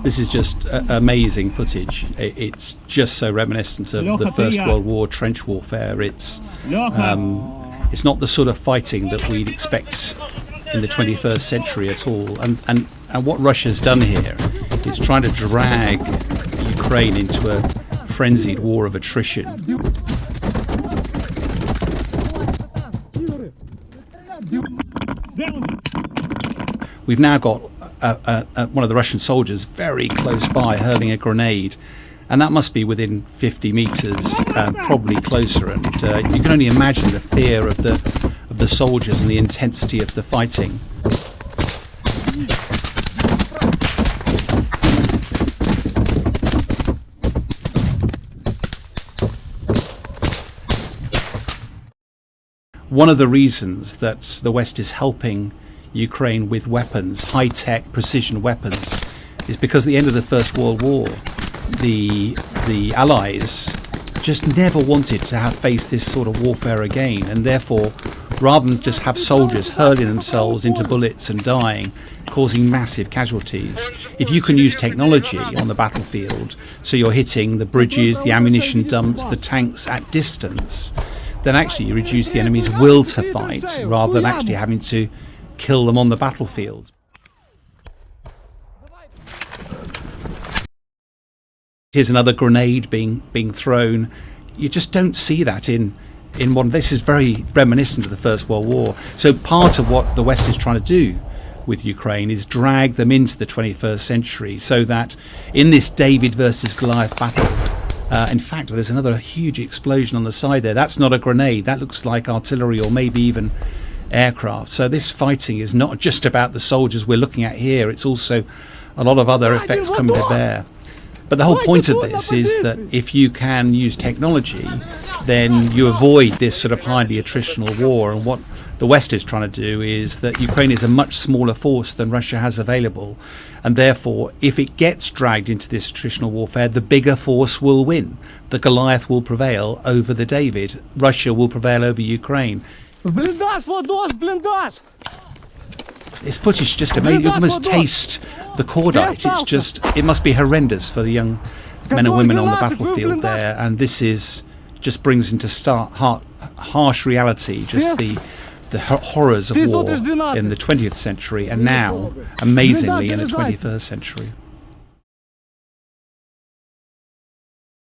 This is just amazing footage. It's just so reminiscent of the First World War trench warfare. It's not the sort of fighting that we'd expect in the 21st century at all. And what Russia's done here is trying to drag Ukraine into a frenzied war of attrition. We've now got one of the Russian soldiers very close by hurling a grenade, and that must be within 50 meters, probably closer. And you can only imagine the fear of the soldiers and the intensity of the fighting. One of the reasons that the West is helping Ukraine with weapons, high-tech precision weapons, is because at the end of the First World War, the Allies just never wanted to have faced this sort of warfare again, and therefore, rather than just have soldiers hurling themselves into bullets and dying, causing massive casualties, if you can use technology on the battlefield, so you're hitting the bridges, the ammunition dumps, the tanks at distance, then actually you reduce the enemy's will to fight rather than actually having to kill them on the battlefield. Here's another grenade being thrown. You just don't see that in modern. This is very reminiscent of the First World War. So part of what the West is trying to do with Ukraine is drag them into the 21st century, so that in this David versus Goliath battle, in fact, there's another huge explosion on the side there. That's not a grenade. That looks like artillery or maybe even aircraft. So this fighting is not just about the soldiers we're looking at here. It's also a lot of other effects coming to bear. But the whole point of this is that if you can use technology, then you avoid this sort of highly attritional war. And what the West is trying to do is that Ukraine is a much smaller force than Russia has available. And therefore, if it gets dragged into this attritional warfare, the bigger force will win. The Goliath will prevail over the David. Russia will prevail over Ukraine. This footage is just amazing. You almost taste the cordite. It's just, it must be horrendous for the young men and women on the battlefield there. And this just brings into harsh reality just the horrors of war in the 20th century and now, amazingly, in the 21st century.